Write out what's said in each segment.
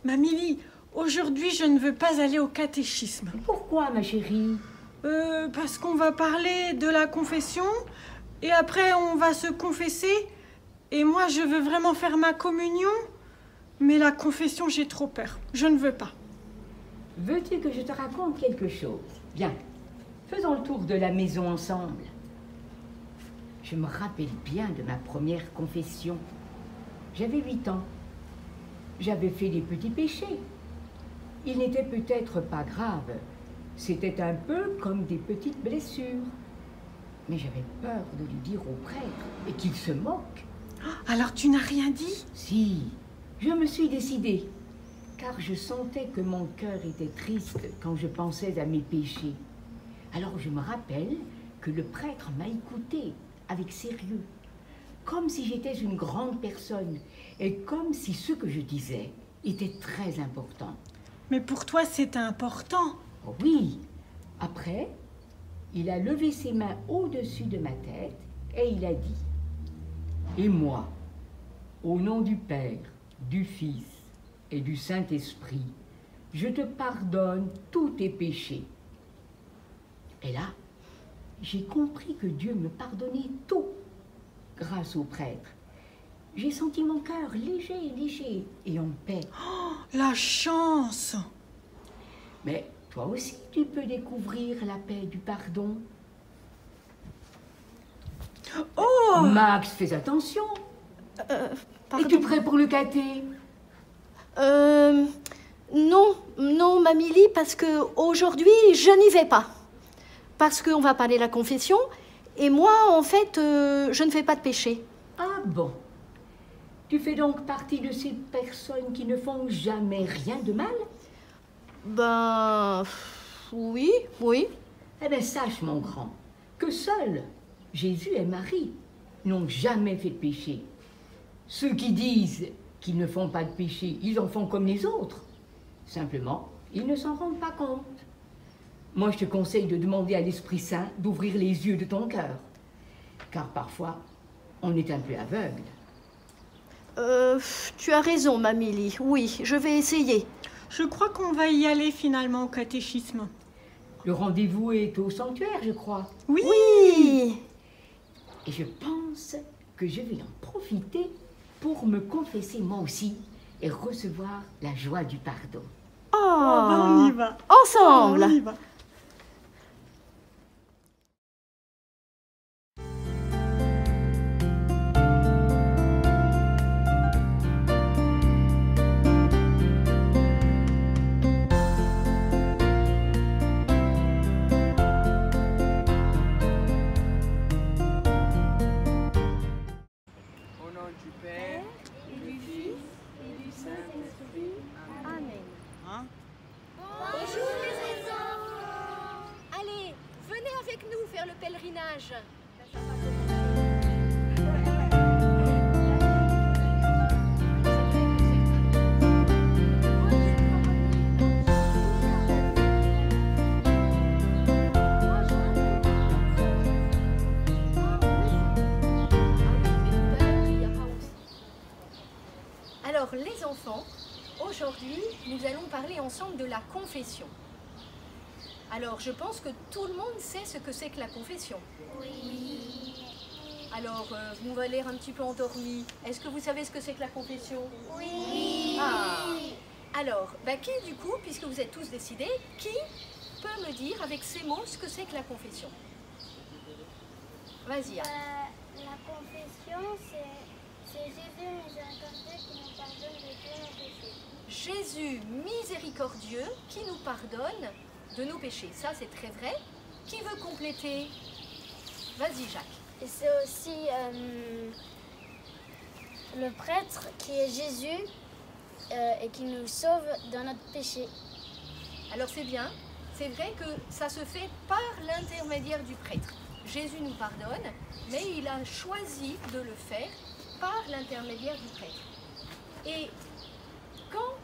Mamie, aujourd'hui, je ne veux pas aller au catéchisme. Pourquoi, ma chérie? Parce qu'on va parler de la confession, et après on va se confesser, et moi je veux vraiment faire ma communion, mais la confession, j'ai trop peur. Je ne veux pas. Veux-tu que je te raconte quelque chose? Viens, faisons le tour de la maison ensemble. Je me rappelle bien de ma première confession. J'avais 8 ans. J'avais fait des petits péchés. Ils n'étaient peut-être pas graves. C'était un peu comme des petites blessures. Mais j'avais peur de lui dire au prêtre et qu'il se moque. Alors tu n'as rien dit? Si, je me suis décidée, car je sentais que mon cœur était triste quand je pensais à mes péchés. Alors je me rappelle que le prêtre m'a écoutée avec sérieux, comme si j'étais une grande personne et comme si ce que je disais était très important. Mais pour toi, c'est important. Oh oui. Après, il a levé ses mains au-dessus de ma tête et il a dit: « Et moi, au nom du Père, du Fils et du Saint-Esprit, je te pardonne tous tes péchés. » Et là, j'ai compris que Dieu me pardonnait tout grâce au prêtre. J'ai senti mon cœur léger et en paix. Oh, la chance! Mais toi aussi, tu peux découvrir la paix du pardon. Oh! Max, fais attention. Pardon. Es-tu prêt pour le caté? Non, Mamie, parce que aujourd'hui, je n'y vais pas. Parce qu'on va parler de la confession, et moi, en fait, je ne fais pas de péché. Ah bon? Tu fais donc partie de ces personnes qui ne font jamais rien de mal? Ben, oui. Eh bien, sache, mon grand, que seuls Jésus et Marie n'ont jamais fait de péché. Ceux qui disent qu'ils ne font pas de péché, ils en font comme les autres. Simplement, ils ne s'en rendent pas compte. Moi, je te conseille de demander à l'Esprit Saint d'ouvrir les yeux de ton cœur. Car parfois, on est un peu aveugle. Tu as raison, Mamie. Oui, je vais essayer. Je crois qu'on va y aller finalement au catéchisme. Le rendez-vous est au sanctuaire, je crois. Oui. Et je pense que je vais en profiter pour me confesser moi aussi et recevoir la joie du pardon. Oh, ben on y va. Ensemble. On y va. Bonjour les enfants. Allez, venez avec nous faire le pèlerinage. Alors les enfants, aujourd'hui, nous allons parler ensemble de la confession. Alors, je pense que tout le monde sait ce que c'est que la confession. Oui. Alors, vous m'avez l'air un petit peu endormi. Est-ce que vous savez ce que c'est que la confession? Oui. Ah. Alors, qui du coup, puisque vous êtes tous décidés, qui peut me dire avec ces mots ce que c'est que la confession? Vas-y. La confession, c'est Jésus miséricordieux qui nous pardonne de tous nos péchés. Jésus miséricordieux qui nous pardonne de nos péchés. Ça, c'est très vrai. Qui veut compléter? Vas-y, Jacques. Et c'est aussi le prêtre qui est Jésus et qui nous sauve dans notre péché. Alors c'est bien. C'est vrai que ça se fait par l'intermédiaire du prêtre. Jésus nous pardonne, mais il a choisi de le faire par l'intermédiaire du prêtre. Et quand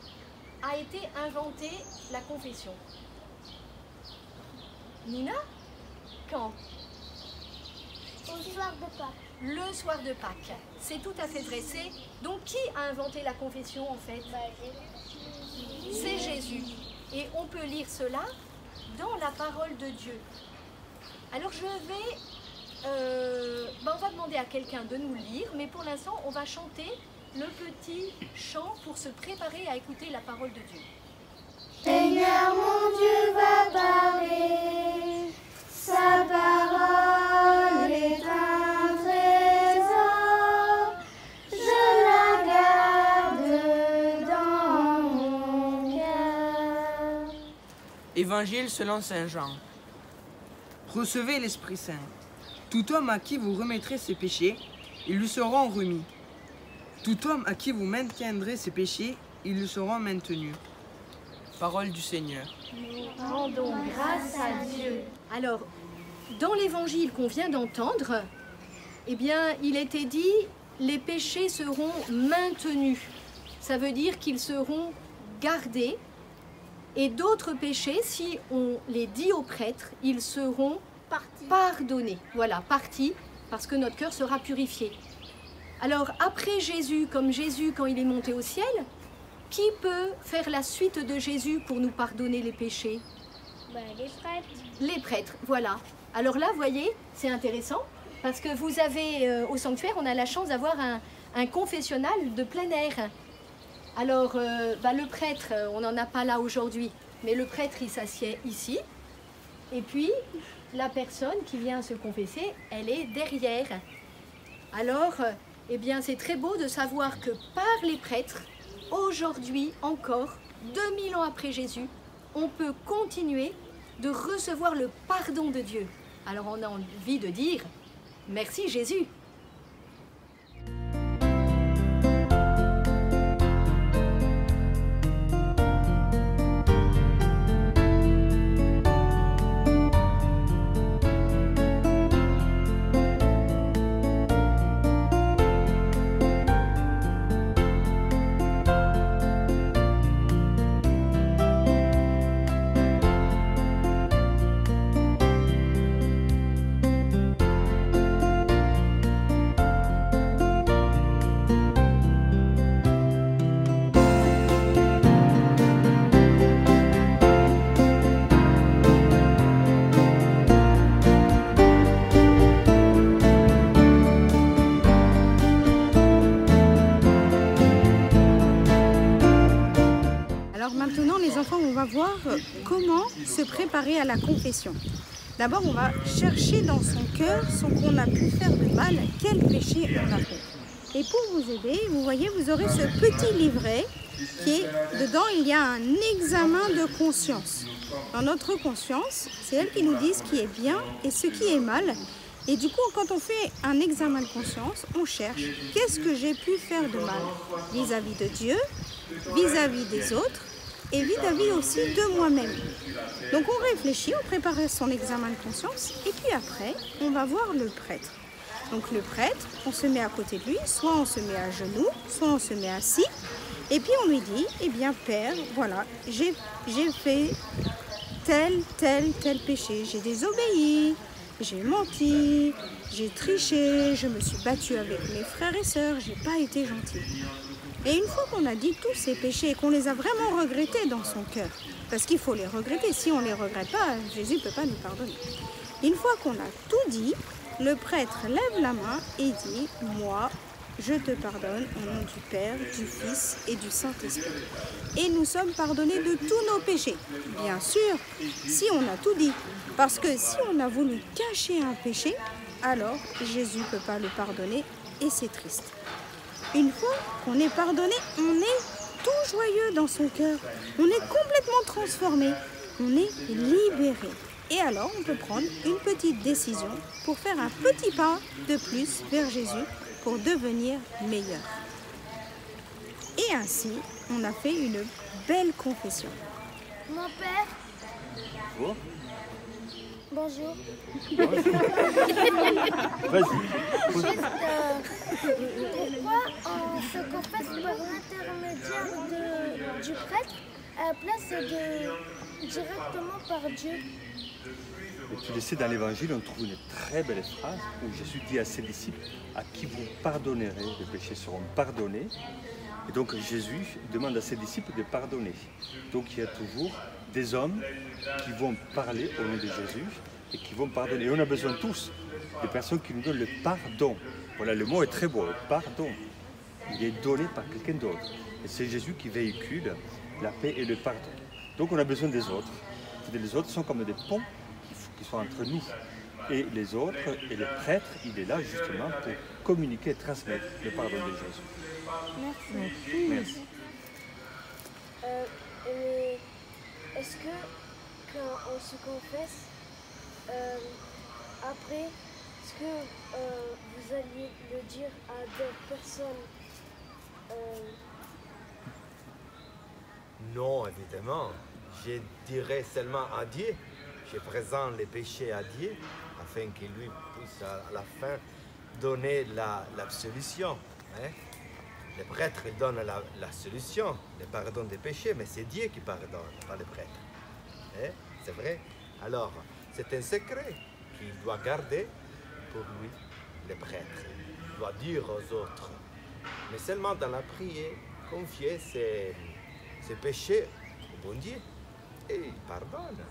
a été inventée la confession? Nina? Quand? Au soir de Pâques. Le soir de Pâques. C'est tout à fait vrai. Donc qui a inventé la confession en fait? Jésus. c'est Jésus. Et on peut lire cela dans la parole de Dieu. Alors on va demander à quelqu'un de nous lire, mais pour l'instant, on va chanter le petit chant pour se préparer à écouter la parole de Dieu. Seigneur mon Dieu va parler, sa parole est un trésor, je la garde dans mon cœur. Évangile selon Saint Jean. Recevez l'Esprit Saint. Tout homme à qui vous remettrez ses péchés, ils lui seront remis. Tout homme à qui vous maintiendrez ses péchés, ils lui seront maintenus. Parole du Seigneur. Nous rendons grâce à Dieu. Alors, dans l'évangile qu'on vient d'entendre, eh bien, il était dit, les péchés seront maintenus. Ça veut dire qu'ils seront gardés. Et d'autres péchés, si on les dit aux prêtres, ils seront pardonnés. Voilà, partis, parce que notre cœur sera purifié. Alors, après Jésus, comme Jésus quand il est monté au ciel, qui peut faire la suite de Jésus pour nous pardonner les péchés? Les prêtres. Les prêtres, voilà. Alors là, vous voyez, c'est intéressant, parce que vous avez, au sanctuaire, on a la chance d'avoir un confessionnal de plein air. Alors, le prêtre, on n'en a pas là aujourd'hui, mais le prêtre, il s'assied ici, et puis la personne qui vient se confesser, elle est derrière. Alors, eh bien, c'est très beau de savoir que par les prêtres, aujourd'hui encore, 2000 ans après Jésus, on peut continuer de recevoir le pardon de Dieu. Alors on a envie de dire, merci Jésus. Maintenant, les enfants, on va voir comment se préparer à la confession. D'abord, on va chercher dans son cœur ce qu'on a pu faire de mal, quel péché on a fait. Et pour vous aider, vous voyez, vous aurez ce petit livret qui est dedans, il y a un examen de conscience. Dans notre conscience, c'est elle qui nous dit ce qui est bien et ce qui est mal. Et du coup, quand on fait un examen de conscience, on cherche qu'est-ce que j'ai pu faire de mal vis-à-vis de Dieu, vis-à-vis des autres, et vis-à-vis aussi de moi-même. Donc on réfléchit, on prépare son examen de conscience et puis après, on va voir le prêtre. Donc le prêtre, on se met à côté de lui, soit on se met à genoux, soit on se met assis. Et puis on lui dit, eh bien Père, voilà, j'ai fait tel péché. J'ai désobéi, j'ai menti, j'ai triché, je me suis battue avec mes frères et sœurs, j'ai pas été gentil. Et une fois qu'on a dit tous ces péchés et qu'on les a vraiment regrettés dans son cœur, parce qu'il faut les regretter, si on ne les regrette pas, Jésus ne peut pas nous pardonner. Une fois qu'on a tout dit, le prêtre lève la main et dit « Moi, je te pardonne au nom du Père, du Fils et du Saint-Esprit. » Et nous sommes pardonnés de tous nos péchés. Bien sûr, si on a tout dit, parce que si on a voulu cacher un péché, alors Jésus ne peut pas le pardonner et c'est triste. Une fois qu'on est pardonné, on est tout joyeux dans son cœur. On est complètement transformé. On est libéré. Et alors, on peut prendre une petite décision pour faire un petit pas de plus vers Jésus pour devenir meilleur. Et ainsi, on a fait une belle confession. Mon père. Oh. Bonjour. Vas-y. Juste, pourquoi on se confesse par l'intermédiaire du prêtre à la place directement par Dieu? Et tu le sais, dans l'Évangile, on trouve une très belle phrase où Jésus dit à ses disciples « À qui vous pardonnerez, les péchés seront pardonnés. Et donc Jésus demande à ses disciples de pardonner. Donc il y a toujours des hommes qui vont parler au nom de Jésus et qui vont pardonner. Et on a besoin tous de personnes qui nous donnent le pardon. Voilà, le mot est très beau, le pardon. Il est donné par quelqu'un d'autre. Et c'est Jésus qui véhicule la paix et le pardon. Donc on a besoin des autres. Les autres sont comme des ponts qui sont entre nous et les autres. Et le prêtre, il est là justement pour communiquer et transmettre le pardon de Jésus. Merci. Merci. Mais est-ce que quand on se confesse, après, est-ce que vous alliez le dire à d'autres personnes? Non, évidemment. Je dirais seulement à Dieu. Je présente les péchés à Dieu afin qu'il lui puisse à la fin donner l'absolution. Hein? Le prêtre il donne la solution, le pardon des péchés, mais c'est Dieu qui pardonne, pas le prêtre. Hein? C'est vrai. Alors, c'est un secret qu'il doit garder pour lui, le prêtre. Il doit dire aux autres, mais seulement dans la prière, confier ses péchés au bon Dieu. Et il pardonne.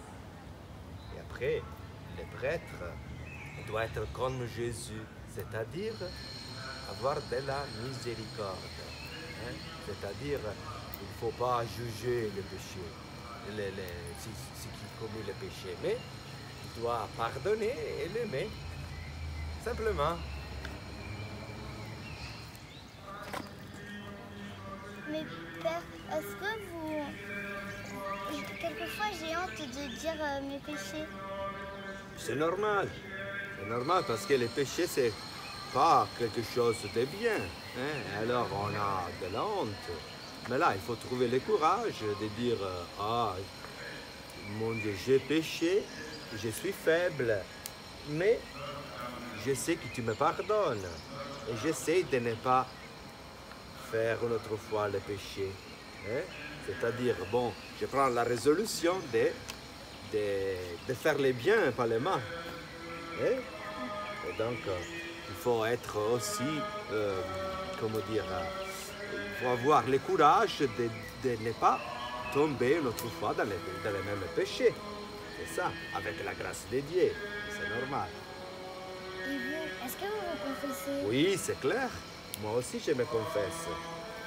Et après, le prêtre doit être comme Jésus, c'est-à-dire avoir de la miséricorde. Hein? C'est-à-dire, il ne faut pas juger le péché, ce qui commet le péché, mais il doit pardonner et l'aimer, simplement. Mais Père, est-ce que vous... Quelquefois j'ai honte de dire mes péchés. C'est normal. C'est normal parce que les péchés, c'est pas quelque chose de bien. Hein? Alors on a de la honte. Mais là, il faut trouver le courage de dire ah, mon Dieu, j'ai péché, je suis faible, mais je sais que tu me pardonnes. Et j'essaie de ne pas faire une autre fois le péché. Hein? C'est-à-dire, bon, je prends la résolution de faire les biens, pas les mal. Hein? Et donc, il faut être aussi, comment dire, il faut avoir le courage de ne pas tomber une autre fois dans les mêmes péchés. C'est ça, avec la grâce de Dieu, c'est normal. Et vous, est-ce que vous vous confessez? Oui, c'est clair. Moi aussi, je me confesse.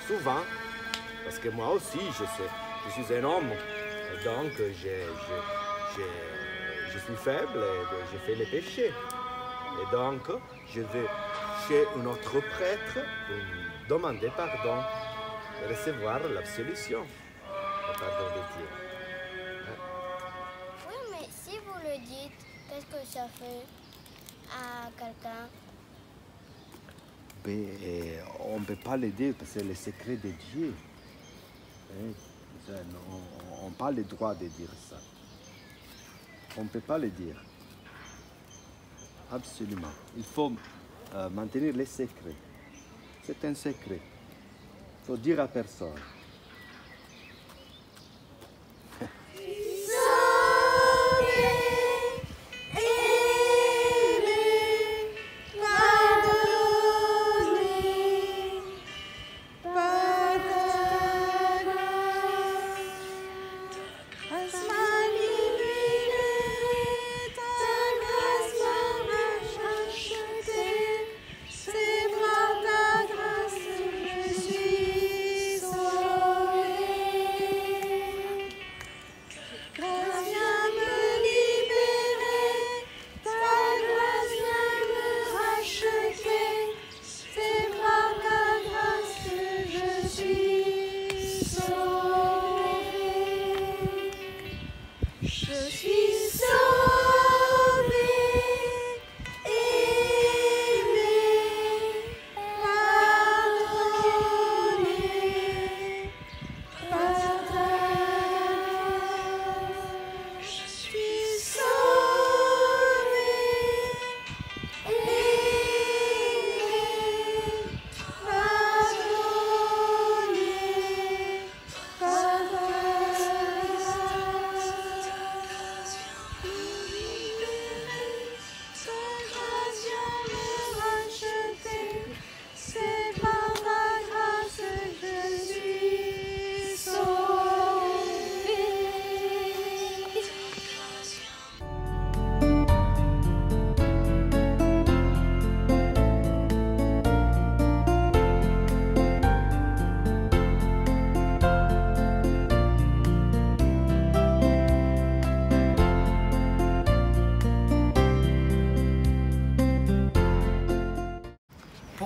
Souvent. Parce que moi aussi, je suis un homme. Et donc, je suis faible et je fais les péchés. Et donc, je vais chez un autre prêtre pour demander pardon et recevoir l'absolution, le pardon de Dieu. Oui, mais si vous le dites, qu'est-ce que ça fait à quelqu'un? Mais on ne peut pas le dire parce que c'est le secret de Dieu. On n'a pas le droit de dire ça. On ne peut pas le dire. Absolument. Il faut maintenir les secrets. C'est un secret. Il faut dire à personne. C'est par ta grâce que je suis sauvée.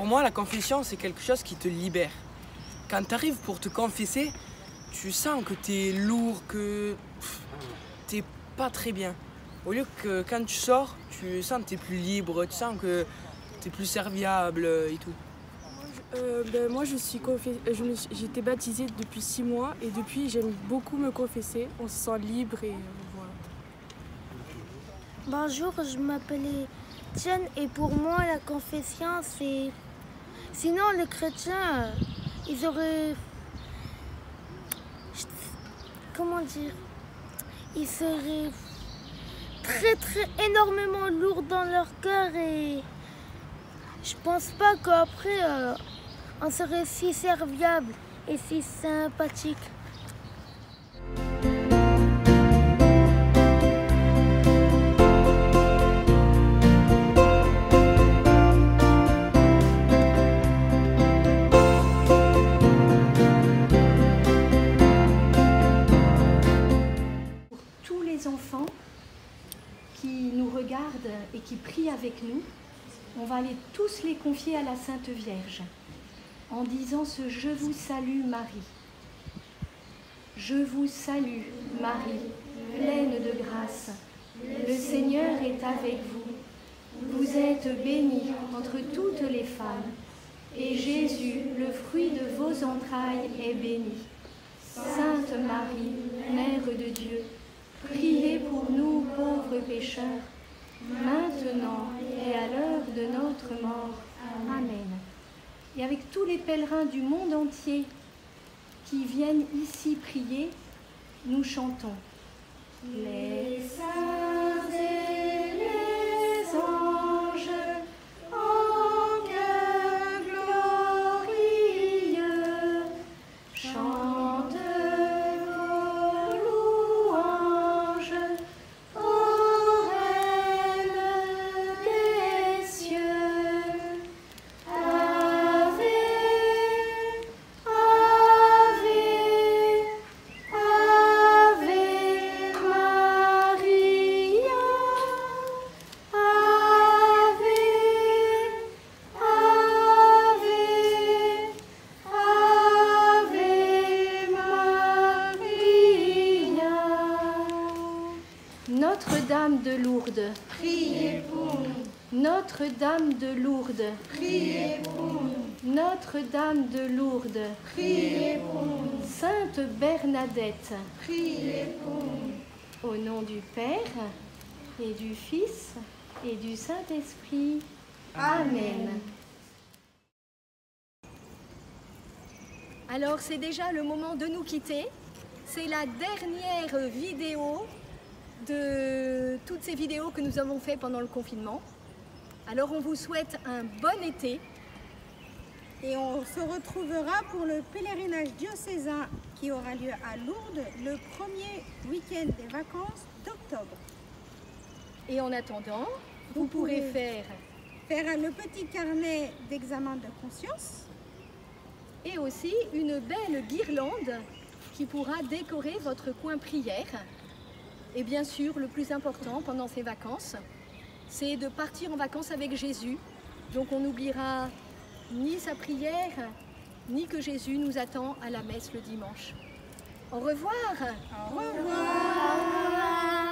Pour moi, la confession, c'est quelque chose qui te libère. Quand tu arrives pour te confesser, tu sens que tu es lourd, que tu n'es pas très bien. Au lieu que quand tu sors, tu sens que tu es plus libre, tu sens que tu es plus serviable et tout. Moi, j'ai été baptisée depuis 6 mois et depuis, j'aime beaucoup me confesser. On se sent libre et voilà. Bonjour, je m'appelle Etienne et pour moi, la confession, c'est... Sinon, les chrétiens, ils auraient... Comment dire? Ils seraient très énormément lourds dans leur cœur et je pense pas qu'après on serait si serviable et si sympathique. Enfants qui nous regardent et qui prient avec nous, on va aller tous les confier à la Sainte Vierge en disant ce « Je vous salue Marie ». Je vous salue Marie, pleine de grâce, le Seigneur est avec vous. Vous êtes bénie entre toutes les femmes et Jésus, le fruit de vos entrailles, est béni. Sainte Marie, Mère de Dieu, priez pour nous pauvres pécheurs, maintenant et à l'heure de notre mort. Amen. Et avec tous les pèlerins du monde entier qui viennent ici prier, nous chantons. Les saints et les anges, en chœur glorieux, chantent vos louanges aux reines des cieux. Ave, Ave, Ave Maria, Ave, Ave, Ave Maria. Notre-Dame de Lourdes, priez pour nous. Notre-Dame de Lourdes, priez pour nous. Notre-Dame de Lourdes, priez pour nous. Sainte Bernadette, priez pour nous. Au nom du Père et du Fils et du Saint-Esprit. Amen. Alors c'est déjà le moment de nous quitter. C'est la dernière vidéo de toutes ces vidéos que nous avons fait pendant le confinement. Alors on vous souhaite un bon été. Et on se retrouvera pour le pèlerinage diocésain qui aura lieu à Lourdes le premier week-end des vacances d'octobre. Et en attendant, vous pourrez faire le petit carnet d'examen de conscience. Et aussi une belle guirlande qui pourra décorer votre coin prière. Et bien sûr, le plus important pendant ces vacances, c'est de partir en vacances avec Jésus. Donc on n'oubliera ni sa prière, ni que Jésus nous attend à la messe le dimanche. Au revoir. Au revoir.